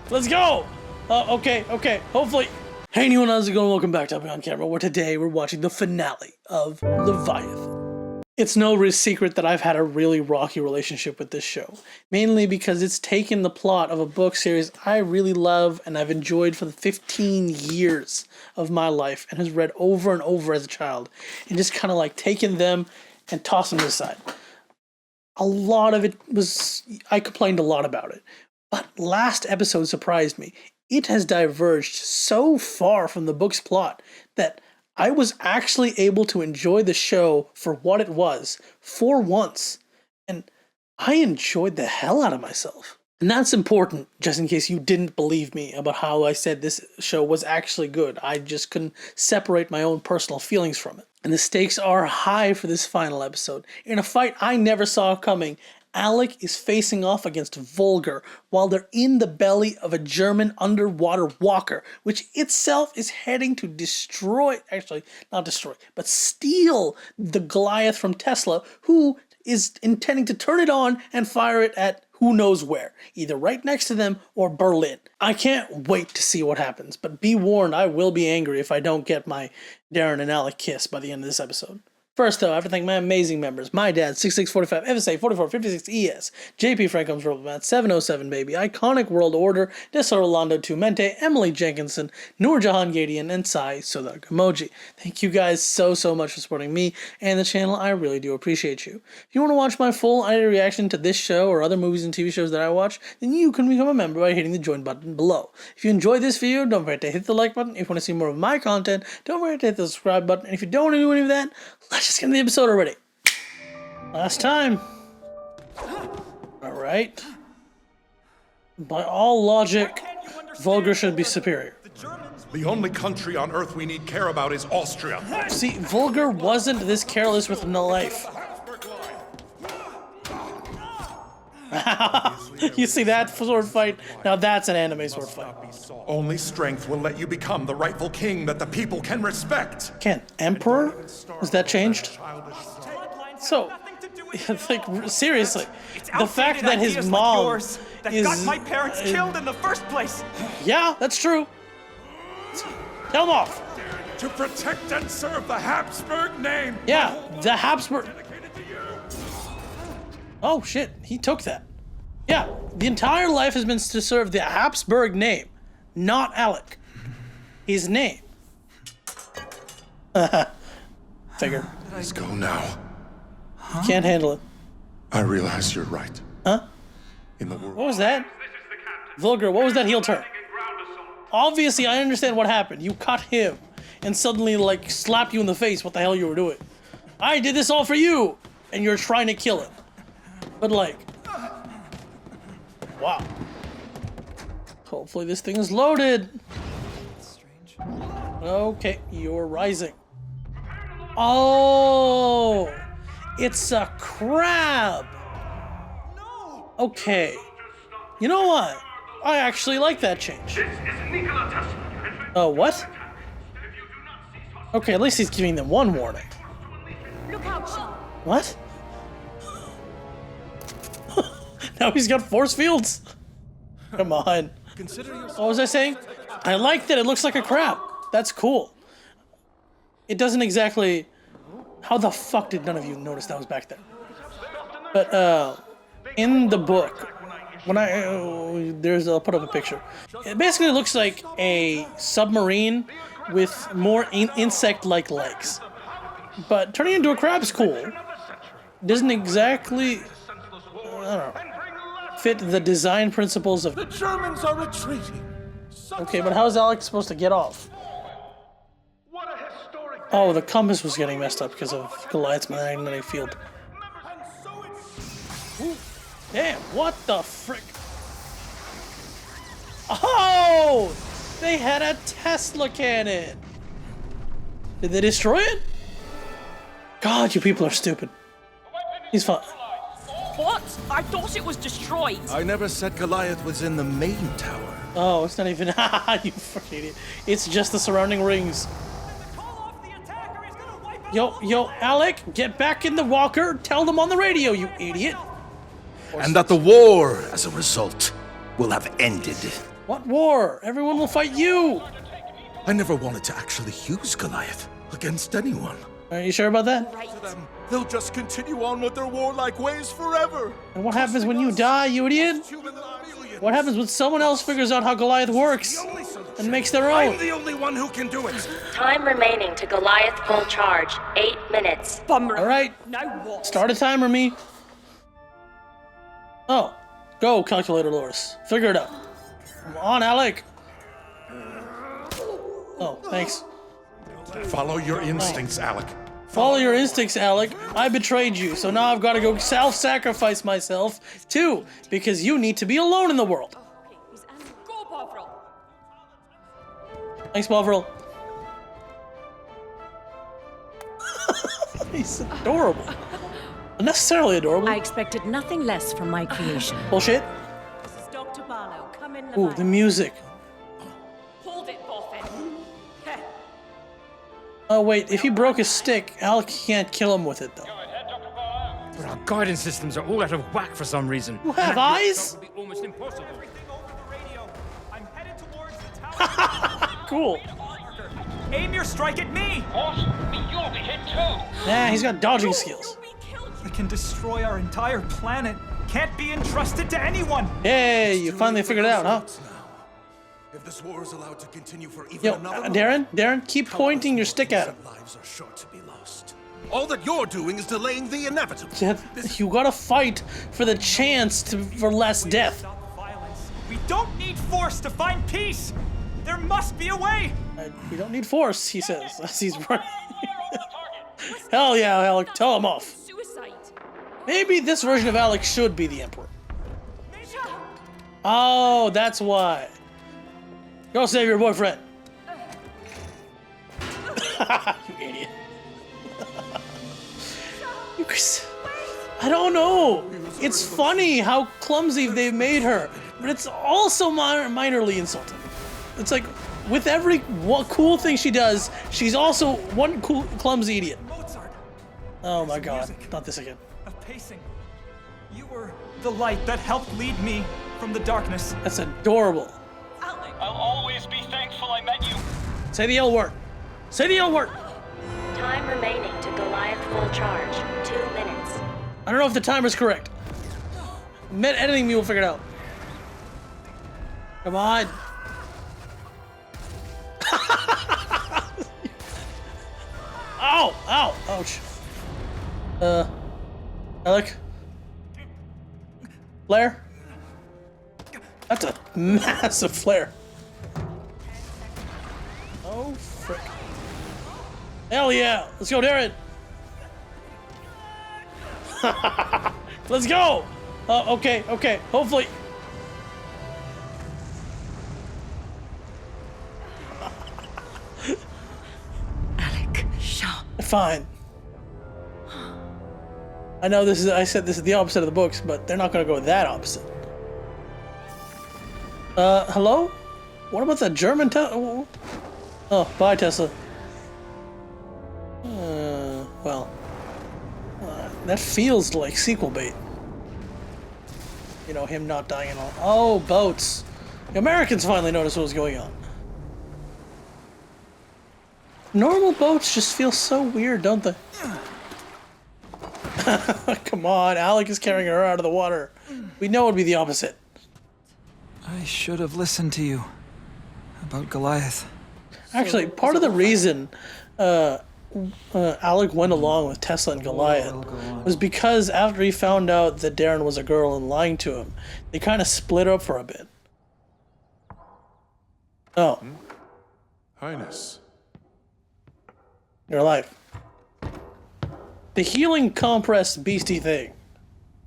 Let's go! Okay, hopefully. Hey anyone, how's it going? Welcome back to Abhi on Camera, where today we're watching the finale of Leviathan. It's no real secret that I've had a really rocky relationship with this show, mainly because it's taken the plot of a book series I really love and I've enjoyed for the 15 years of my life and has read over and over as a child, and just kind of like taken them and tossed them aside. A lot of it was, I complained a lot about it, but last episode surprised me. It has diverged so far from the book's plot that I was actually able to enjoy the show for what it was, for once, and I enjoyed the hell out of myself. And that's important, just in case you didn't believe me about how I said this show was actually good. I just couldn't separate my own personal feelings from it. And the stakes are high for this final episode. In a fight I never saw coming, Alek is facing off against Volger while they're in the belly of a German underwater walker, which itself is heading to destroy, actually not destroy, but steal the Goliath from Tesla, who is intending to turn it on and fire it at who knows where, either right next to them or Berlin. I can't wait to see what happens, but be warned, I will be angry if I don't get my Deryn and Alek kiss by the end of this episode. First, though, I have to thank my amazing members. My dad, 6645, FSA 4456 ES, JP Frankham's World Math, 707 Baby, Iconic World Order, Dessa Rolando Tumente, Emily Jenkinson, Noor Jahan Gadian, and Sai Sodar Gamoji. Thank you guys so much for supporting me and the channel. I really do appreciate you. If you want to watch my full unedited reaction to this show or other movies and TV shows that I watch, then you can become a member by hitting the join button below. If you enjoyed this video, don't forget to hit the like button. If you want to see more of my content, don't forget to hit the subscribe button. And if you don't want to do any of that, let's just get in the episode already. Last time. Alright. By all logic, Volger should be superior. The only country on Earth we need care about is Austria. See, Volger wasn't this careless with no life. You see that sword fight? Now that's an anime sword fight. Only strength will let you become the rightful king that the people can respect. Ken, Emperor? Has that changed? So, like, seriously, the fact that his mom that got my parents killed in the first place. Yeah, that's true. Tell him off. To protect and serve the Habsburg name. Yeah, the Habsburg. Oh shit, he took that. Yeah, the entire life has been to serve the Habsburg name, not Alek. His name. Figure. Let's go now. You can't handle it. I realize you're right. Huh? In the world. What was that? Volger, what was that heel turn? Obviously, I understand what happened. You cut him and suddenly, like, slapped you in the face what the hell you were doing. I did this all for you, and you're trying to kill him. But, like, wow. Hopefully this thing is loaded. Okay, you're rising. Oh, it's a crab. Okay. You know what? I actually like that change. This is Nikola Tesla. Oh, what? Okay, at least he's giving them one warning. Look out! What? Now he's got force fields? Come on. What was I saying? I like that it looks like a crab. That's cool. It doesn't exactly... How the fuck did none of you notice that was back there? But, in the book, when I'll put up a picture. It basically looks like a submarine with more insect-like legs. But turning into a crab is cool. Doesn't exactly, I don't know, fit the design principles of... The Germans are retreating. Okay, but how's Alek supposed to get off? Oh, the compass was getting messed up because of Goliath's magnetic field. Ooh, damn, what the frick? Oh! They had a Tesla cannon! Did they destroy it? God, you people are stupid. He's fine. What? I thought it was destroyed. I never said Goliath was in the main tower. Oh, it's not even... you fucking idiot. It's just the surrounding rings. Yo, Alek, get back in the walker. Tell them on the radio, you idiot. And that the war, as a result, will have ended. What war? Everyone will fight you. I never wanted to actually use Goliath against anyone. Are you sure about that? They'll just continue on with their warlike ways forever. And what happens when you die, you idiot? What happens when someone else figures out how Goliath works and makes their own? I'm the only one who can do it. Time remaining to Goliath full charge. 8 minutes. Bummer. All right, Now what? start a timer, me. Oh, go, calculator Loris. Figure it out. Come on, Alek. Oh, thanks. Follow your instincts, Alek. Follow your instincts, Alek. I betrayed you, so now I've got to go self-sacrifice myself, too, because you need to be alone in the world. Okay, he's angry. Go, Bovril. Thanks, Bovril. He's adorable. Unnecessarily adorable. I expected nothing less from my creation. Bullshit. This is Dr. Barlow. Come in, Ooh, the music. Hold it, Boffin. Heh. Oh, wait, if he broke his stick, Alek can't kill him with it, though. But our guidance systems are all out of whack for some reason. You have eyes? That would be almost impossible. Everything over the radio. I'm headed towards the tower. Cool. Aim your strike at me. What? You'll be hit too. Nah, he's got dodging skills. We can destroy our entire planet. Can't be entrusted to anyone. Yay, you finally figured it out, huh? If this war is allowed to continue for even Yo, another Darren, keep pointing your stick at him. lives are sure to be lost. All that you're doing is delaying the inevitable. You gotta fight for the chance for less death. Stop violence. We don't need force to find peace. There must be a way. We don't need force, he says, as he's running. Hell yeah, Alek, tell him off. Suicide. Maybe this version of Alek should be the Emperor. Oh, that's why. Go save your boyfriend. You idiot. I don't know. It's funny how clumsy they made her, but it's also minorly insulting. It's like, with every cool thing she does, she's also one cool, clumsy idiot. Mozart. Oh my god, Music. not this again. Of pacing. You were the light that helped lead me from the darkness. That's adorable. I'll always be thankful I met you. Say the L word. Say the L word. Time remaining to Goliath full charge. 2 minutes. I don't know if the timer's correct. Editing me will figure it out. Come on. Ow! Ow! Ouch. Alek? Flare? That's a massive flare. Oh, frick. Hell yeah! Let's go, Deryn! Let's go! Okay. Hopefully. Alek, Shaw. Fine. I know I said this is the opposite of the books, but they're not gonna go that opposite. Hello? What about the German Tesla? Oh, bye, Tesla. Well. That feels like sequel bait. You know, him not dying and all. Oh, boats. The Americans finally noticed what was going on. Normal boats just feel so weird, don't they? Come on, Alek is carrying her out of the water. We know it'd be the opposite. I should have listened to you about Goliath. Actually, part of the reason Alek went along with Tesla and Goliath was because after he found out that Deryn was a girl and lying to him, they kind of split up for a bit. Oh. Highness. You're alive. The healing compress beastie thing.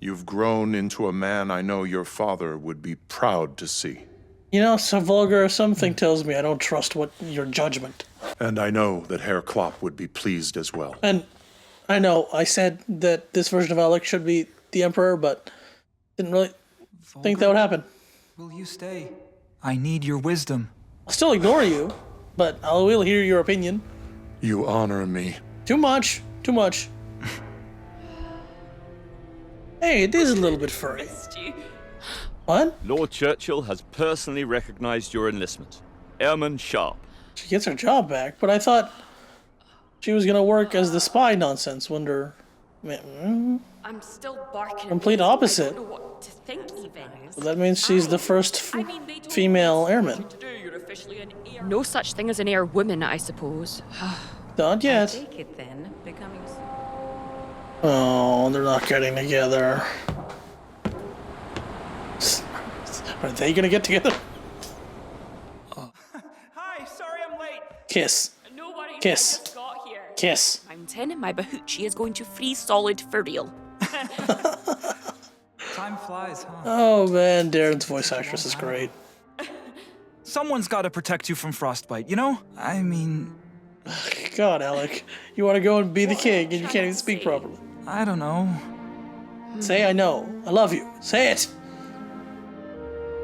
You've grown into a man I know your father would be proud to see. You know, so Volger, something tells me I don't trust your judgment. And I know that Herr Klopp would be pleased as well. And I know I said that this version of Alek should be the Emperor, but didn't really think that would happen. Will you stay? I need your wisdom. I'll still ignore you, but I will hear your opinion. You honor me. Too much. Too much. Hey, it is a little bit furry. What? Lord Churchill has personally recognized your enlistment. Airman Sharp. She gets her job back, but I thought she was gonna work as the spy nonsense under... I'm still barking. Complete opposite. I don't know what to think even. Well, that means she's the first female airman. No such thing as an air woman, I suppose. Not yet. Take it then, becoming... Oh, they're not getting together. Are they gonna get together? Hi, sorry I'm late. Kiss. Nobody Kiss. just got here. Kiss. Mountain, my bahoochie is going to freeze solid for real. Time flies, huh? Oh man, Darren's voice actress is great. Someone's got to protect you from frostbite, you know? I mean... God, Alek. You want to go and be the king and you can't even speak properly. I don't know. Say I know. I love you. Say it.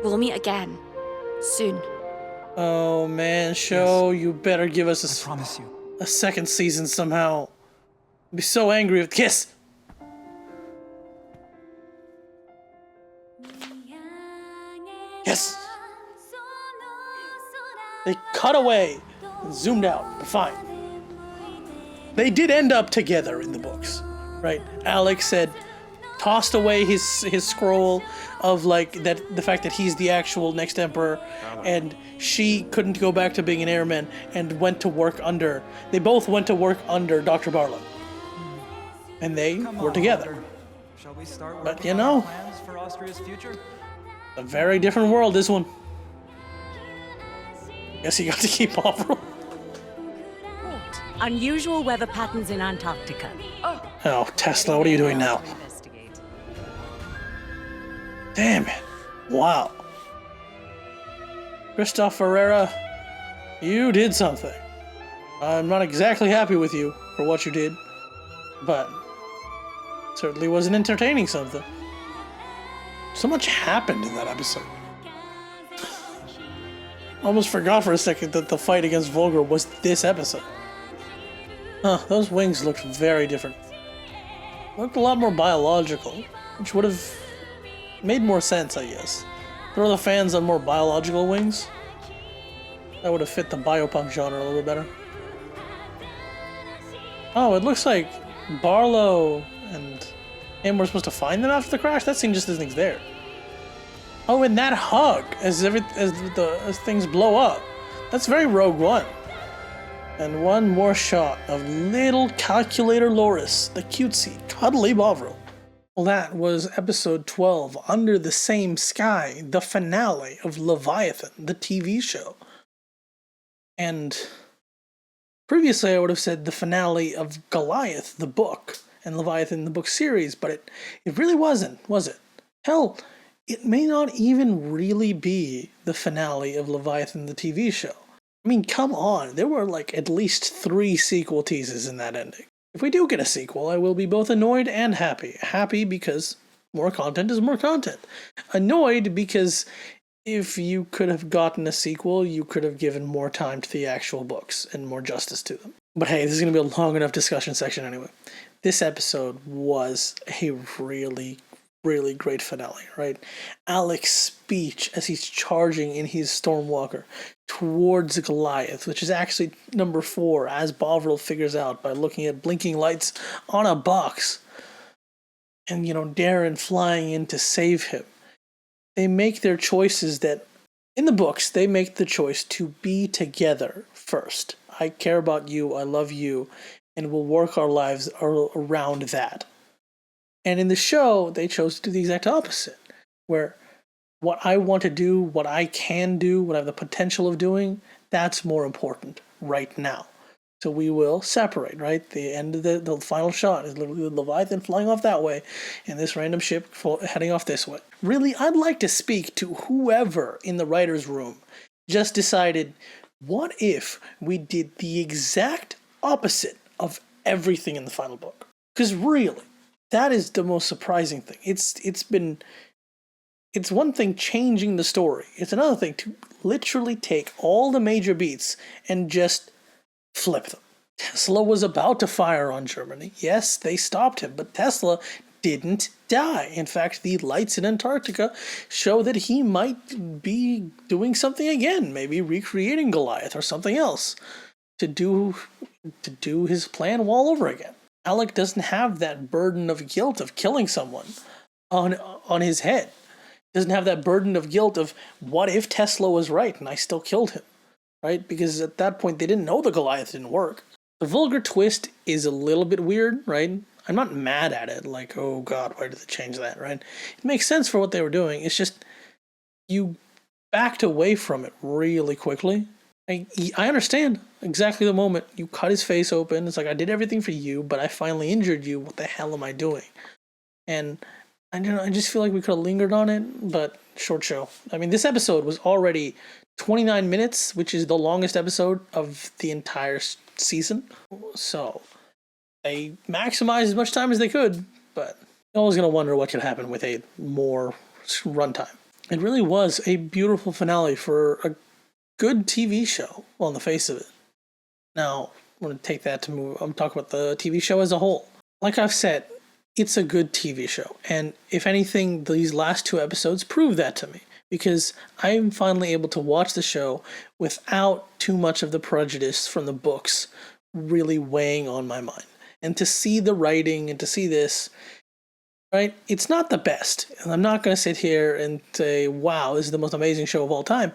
We'll meet again. Soon. Oh man, show, you better give us I promise you. a second season somehow. I'd be so angry with Kiss. Yes. They cut away and zoomed out, but fine. They did end up together in the books, right? Alek said, tossed away his scroll of like that, the fact that he's the actual next emperor, and she couldn't go back to being an airman and went to work under. They both went to work under Dr. Barlow, and they were together. Shall we start But working you on know, plans for Austria's future? a very different world, this one. Guess he got to keep Bovril. Unusual weather patterns in Antarctica. Oh, Tesla, what are you doing now? Investigate. Damn it. Wow. Christoph Ferreira, you did something. I'm not exactly happy with you for what you did, but certainly was an entertaining something. So much happened in that episode. Almost forgot for a second that the fight against Volger was this episode. Huh, those wings looked very different. Looked a lot more biological, which would have made more sense, I guess. Throw the fans on more biological wings. That would have fit the biopunk genre a little bit better. Oh, it looks like Barlow and him were supposed to find them after the crash? That scene just isn't there. Oh, and that hug as things blow up. That's very Rogue One. And one more shot of little calculator Loris, the cutesy, cuddly Bovril. Well, that was episode 12, Under the Same Sky, the finale of Leviathan, the TV show. And previously I would have said the finale of Goliath, the book, and Leviathan, the book series, but it really wasn't, was it? Hell, it may not even really be the finale of Leviathan, the TV show. I mean, come on, there were like at least 3 sequel teases in that ending. If we do get a sequel, I will be both annoyed and happy. Happy because more content is more content. Annoyed because if you could have gotten a sequel, you could have given more time to the actual books and more justice to them. But hey, this is going to be a long enough discussion section anyway. This episode was a really great finale, right? Alek's speech as he's charging in his Stormwalker towards Goliath, which is actually number 4, as Bovril figures out by looking at blinking lights on a box. And, you know, Deryn flying in to save him. They make their choices that, in the books, they make the choice to be together first. I care about you, I love you, and we'll work our lives around that. And in the show, they chose to do the exact opposite, where what I want to do, what I can do, what I have the potential of doing, that's more important right now. So we will separate, right? The end of the final shot is literally the Leviathan flying off that way, and this random ship heading off this way. Really, I'd like to speak to whoever in the writer's room just decided, what if we did the exact opposite of everything in the final book? Because really, that is the most surprising thing. It's one thing changing the story. It's another thing to literally take all the major beats and just flip them. Tesla was about to fire on Germany. Yes, they stopped him, but Tesla didn't die. In fact, the lights in Antarctica show that he might be doing something again, maybe recreating Goliath or something else to do his plan all over again. Alek doesn't have that burden of guilt of killing someone on his head. Doesn't have that burden of guilt of what if Tesla was right and I still killed him, right? Because at that point they didn't know the Goliath didn't work. The Volger twist is a little bit weird, right? I'm not mad at it, like, oh god, why did they change that, right? It makes sense for what they were doing. It's just, you backed away from it really quickly. I understand exactly the moment you cut his face open. It's like, I did everything for you, but I finally injured you. What the hell am I doing? And I don't know, I just feel like we could have lingered on it, but short show. I mean, this episode was already 29 minutes, which is the longest episode of the entire season. So they maximized as much time as they could, but you're always going to wonder what could happen with a more runtime. It really was a beautiful finale for a good TV show on the face of it. Now, I'm going to take that to move. I'm talking about the TV show as a whole. Like I've said, it's a good TV show. And if anything, these last 2 episodes prove that to me. Because I'm finally able to watch the show without too much of the prejudice from the books really weighing on my mind. And to see the writing and to see this, right, it's not the best. And I'm not going to sit here and say, wow, this is the most amazing show of all time,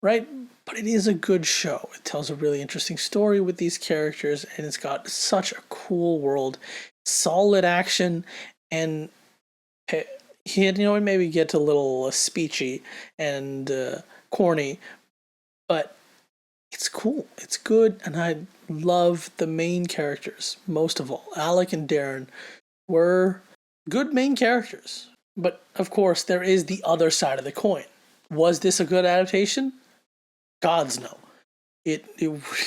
right? But it is a good show. It tells a really interesting story with these characters, and it's got such a cool world, solid action, and it maybe gets a little speechy and corny, but it's cool. It's good, and I love the main characters most of all. Alek and Deryn were good main characters, but of course there is the other side of the coin. Was this a good adaptation? Gods no. It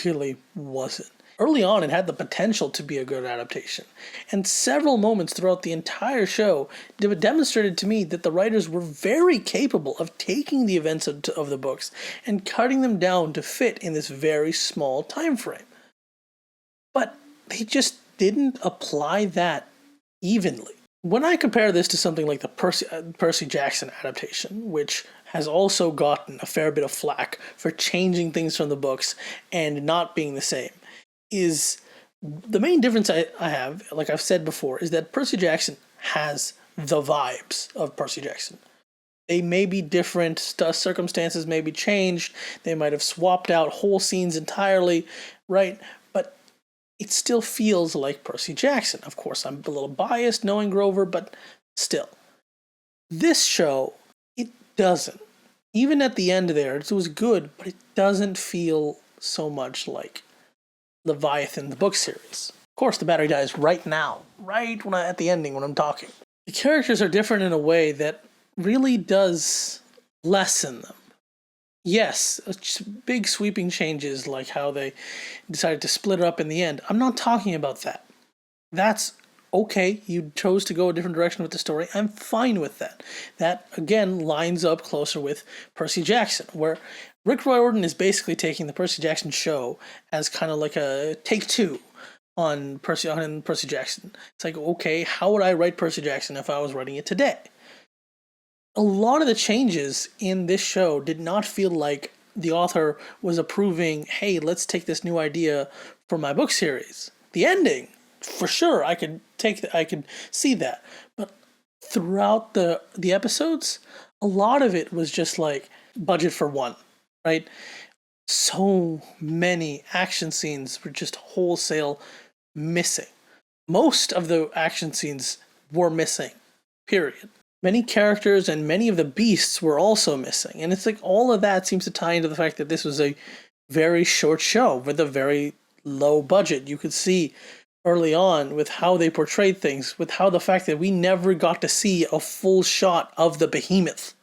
really wasn't. Early on, it had the potential to be a good adaptation, and several moments throughout the entire show demonstrated to me that the writers were very capable of taking the events of the books and cutting them down to fit in this very small time frame. But they just didn't apply that evenly. When I compare this to something like the Percy Jackson adaptation, which has also gotten a fair bit of flack for changing things from the books and not being the same, is the main difference I have, like I've said before, is that Percy Jackson has the vibes of Percy Jackson. They may be different, circumstances may be changed, they might have swapped out whole scenes entirely, right? But it still feels like Percy Jackson. Of course, I'm a little biased knowing Grover, but still. This show, it doesn't. Even at the end there, it was good, but it doesn't feel so much like Leviathan, the book series. Of course, the battery dies right now, right at the ending when I'm talking. The characters are different in a way that really does lessen them. Yes, big sweeping changes like how they decided to split it up in the end. I'm not talking about that. That's okay, you chose to go a different direction with the story. I'm fine with that. That, again, lines up closer with Percy Jackson, where Rick Riordan is basically taking the Percy Jackson show as kind of like a take 2 on Percy Jackson. It's like, okay, how would I write Percy Jackson if I was writing it today? A lot of the changes in this show did not feel like the author was approving, hey, let's take this new idea for my book series. The ending, for sure, I could see that. But throughout the episodes, a lot of it was just like budget for one, right? So many action scenes were just wholesale missing. Most of the action scenes were missing, period. Many characters and many of the beasts were also missing. And it's like all of that seems to tie into the fact that this was a very short show with a very low budget. You could see early on with how they portrayed things, with how the fact that we never got to see a full shot of the behemoth,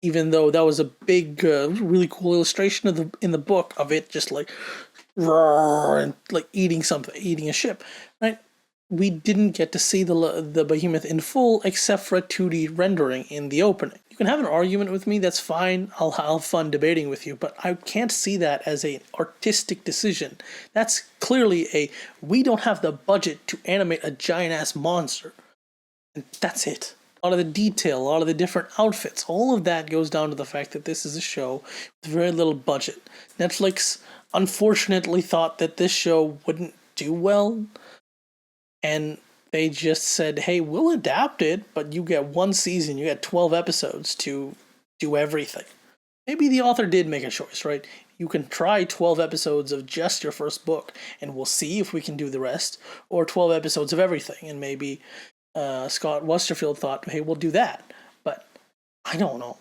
even though that was a big, really cool illustration in the book of it just like roar and like eating a ship, right? We didn't get to see the behemoth in full except for a 2D rendering in the opening. You can have an argument with me, that's fine. I'll have fun debating with you, but I can't see that as an artistic decision. That's clearly we don't have the budget to animate a giant-ass monster. And that's it. A lot of the detail, a lot of the different outfits, all of that goes down to the fact that this is a show with very little budget. Netflix unfortunately thought that this show wouldn't do well, and they just said, hey, we'll adapt it, but you get one season, you get 12 episodes to do everything. Maybe the author did make a choice, right? You can try 12 episodes of just your first book, and we'll see if we can do the rest, or 12 episodes of everything, and maybe Scott Westerfield thought, hey, we'll do that. But I don't know.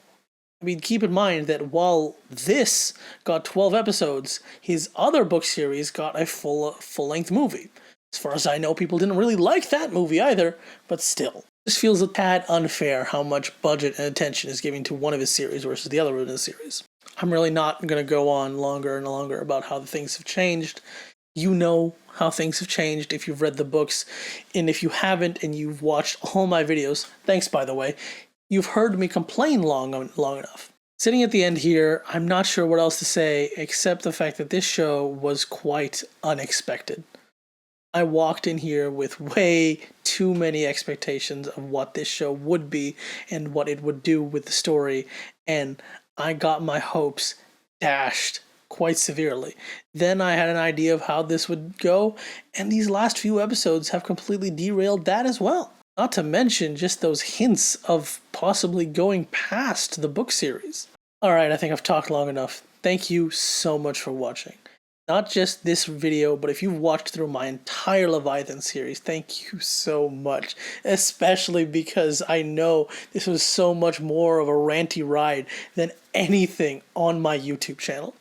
I mean, keep in mind that while this got 12 episodes, his other book series got a full-length movie. As far as I know, people didn't really like that movie either, but still. This feels a tad unfair how much budget and attention is given to one of his series versus the other in his series. I'm really not going to go on longer and longer about how things have changed. You know how things have changed if you've read the books, and if you haven't and you've watched all my videos, thanks by the way, you've heard me complain long enough. Sitting at the end here, I'm not sure what else to say except the fact that this show was quite unexpected. I walked in here with way too many expectations of what this show would be and what it would do with the story, and I got my hopes dashed quite severely. Then I had an idea of how this would go, and these last few episodes have completely derailed that as well. Not to mention just those hints of possibly going past the book series. Alright, I think I've talked long enough. Thank you so much for watching. Not just this video, but if you've watched through my entire Leviathan series, thank you so much. Especially because I know this was so much more of a ranty ride than anything on my YouTube channel.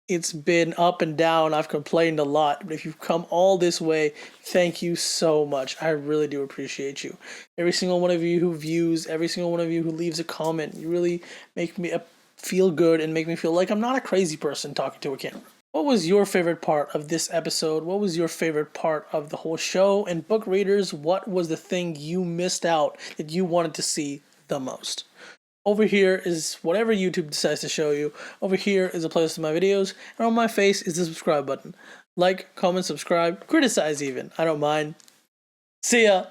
It's been up and down, I've complained a lot, but if you've come all this way, thank you so much. I really do appreciate you. Every single one of you who views, every single one of you who leaves a comment, you really make me feel good and make me feel like I'm not a crazy person talking to a camera. What was your favorite part of this episode? What was your favorite part of the whole show? And book readers, what was the thing you missed out that you wanted to see the most? Over here is whatever YouTube decides to show you. Over here is a playlist of my videos. And on my face is the subscribe button. Like, comment, subscribe, criticize even. I don't mind. See ya!